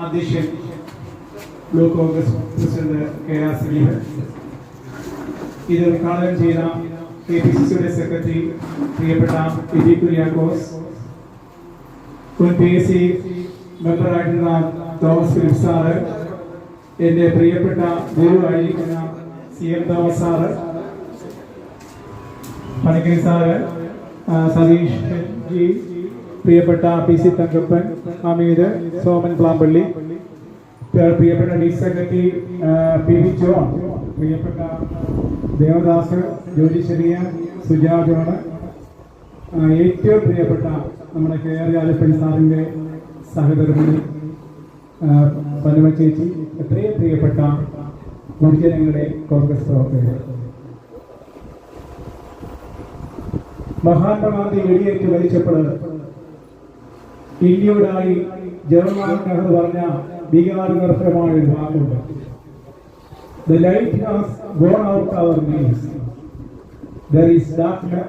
അധ്യക്ഷൻ block Congress president KR Saleem, ഇത് ഉദ്ഘാടനം ചെയ്ത KPCCയുടെ സെക്രട്ടറി പ്രിയപ്പെട്ട PG കുര്യാക്കോസ്, മുൻ PSC മെമ്പറായിട്ടുള്ള തോമസ് ഫിലിപ്പ് സാറ്, എൻ്റെ പ്രിയപ്പെട്ട ഗുരുവായിരിക്കുന്ന CM Thomas sir, Panicker sir, Satheesh ji, പ്രിയപ്പെട്ട PC തങ്കപ്പൻ, ഹമീദ്, സോമൻ പ്ലാമ്പള്ളി, പ്രിയപ്പെട്ട ഡി സെക്രട്ടറി PV ജോൺ, പ്രിയപ്പെട്ട ദേവദാസ്, ജോലി ചെറിയ, സുജാ ജോണ്, ഏറ്റവും പ്രിയപ്പെട്ട നമ്മുടെ KR രാജപ്പൻ സാറിൻ്റെ സഹധർമ്മിണി പനമ ചേച്ചി, എത്രയും പ്രിയപ്പെട്ട ഗുരുജനങ്ങളുടെ കോൺഗ്രസ് പ്രവർത്തകർ, മഹാത്മാഗാന്ധി വെടിയേറ്റ് മരിച്ചപ്പോൾ ഇന്ത്യയോടായി ജവഹർലാൽ നെഹ്റു പറഞ്ഞ വികാരനിർഭരമായ ഒരു വാക്കുണ്ട്: The light has gone out our knees. There is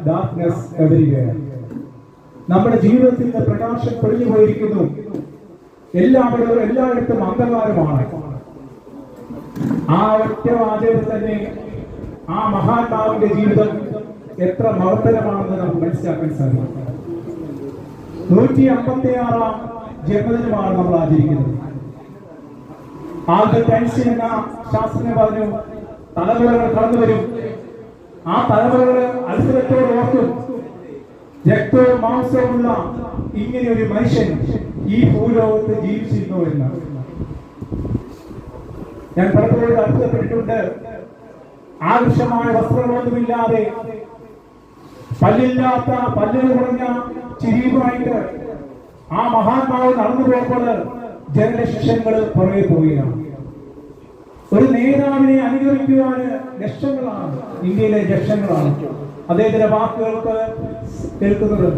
darkness everywhere. നമ്മുടെ ജീവിതത്തിൽ നിന്ന് പ്രകാശം പൊളിഞ്ഞു പോയിരിക്കുന്നു, എല്ലായിടത്തും അന്ധകാരമാണ്. ആ ഒറ്റ വാചകം തന്നെ ആ മഹാത്മാവിന്റെ ജീവിതം എത്ര മഹത്തരമാണെന്ന് നമുക്ക് മനസ്സിലാക്കാൻ സാധിക്കും. 156-ാം ജന്മദിനമാണ് നമ്മൾ ആചരിക്കുന്നത്. ആൽബർട്ട് ഐൻസ്റ്റീൻ എന്ന ശാസ്ത്രജ്ഞൻ പറഞ്ഞു, തലമുറകൾ കടന്നു വരും, ആ തലമുറകൾ അത്ഭുതത്തോട് ഓർക്കും, രക്തവും മാംസവുമുള്ള ഇങ്ങനെ ഒരു മനുഷ്യൻ ഈ ഭൂലോകത്ത് ജീവിച്ചിരുന്നു എന്ന്. ഞാൻ പലപ്പോഴും അത്ഭുതപ്പെട്ടിട്ടുണ്ട്. ആകർഷമായ വസ്ത്രങ്ങളൊന്നുമില്ലാതെ, പല്ലില്ലാത്ത, പല്ലിന് കുറഞ്ഞ ചിരിയുമായിട്ട് ആ മഹാത്മാവ് നടന്നു പോകുമ്പോൾ ജനലക്ഷങ്ങൾ പുറകെ പോവുകയാണ്. ഒരു നേതാവിനെ അനുകരിക്കുവാൻ ലക്ഷങ്ങളാണ്, ഇന്ത്യയിലെ ലക്ഷങ്ങളാണ് അദ്ദേഹത്തിന്റെ വാക്കുകൾക്ക് കേൾക്കുന്നത്.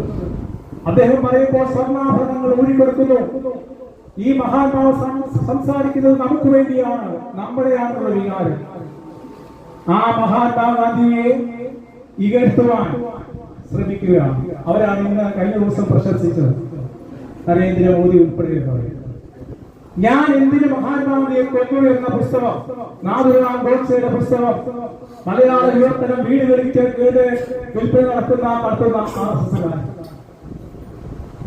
അദ്ദേഹം പറയുമ്പോൾ സ്വർണ്ണാഭരണങ്ങൾ ഊരിക്കൊടുക്കുന്നു. ഈ മഹാത്മാവ് സംസാരിക്കുന്നത് നമുക്ക് വേണ്ടിയാണ്, നമ്മുടെയാണെന്നുള്ള വികാരം. ആ മഹാത്മാഗാന്ധിയെ ഇകഴ്ത്തുവാൻ ശ്രമിക്കുകയാണ്. അവരാണ് ഇന്ന് കഴിഞ്ഞ ദിവസം പ്രശംസിച്ചത്, നരേന്ദ്രമോദി ഉൾപ്പെടെയുള്ളവർ. ഞാൻ എന്തിന് മഹാത്മാഗാന്ധിയെ കൊന്നു എന്ന പുസ്തകം, നാഥുറാം ഗോഡ്സെയുടെ പുസ്തകം, മലയാള വിവർത്തനം വീടുകളിൽ വിൽപ്പന നടത്തുന്ന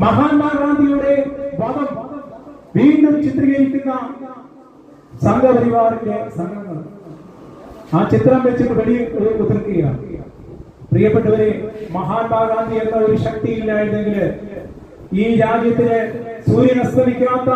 മഹാത്മാഗാന്ധിയുടെ വധം വീണ്ടും ചിത്രീകരിക്കുന്ന സംഘപരിവാറിന്റെ സംഘങ്ങൾ ആ ചിത്രം വെച്ചിട്ട് വെടി ഉതിർക്കുകയാണ്. പ്രിയപ്പെട്ടവരെ, മഹാത്മാഗാന്ധി എന്ന ഒരു ശക്തിയില്ലായിരുന്നെങ്കിൽ ഈ രാജ്യത്തിന് സൂര്യൻ അസ്തമിക്കാത്ത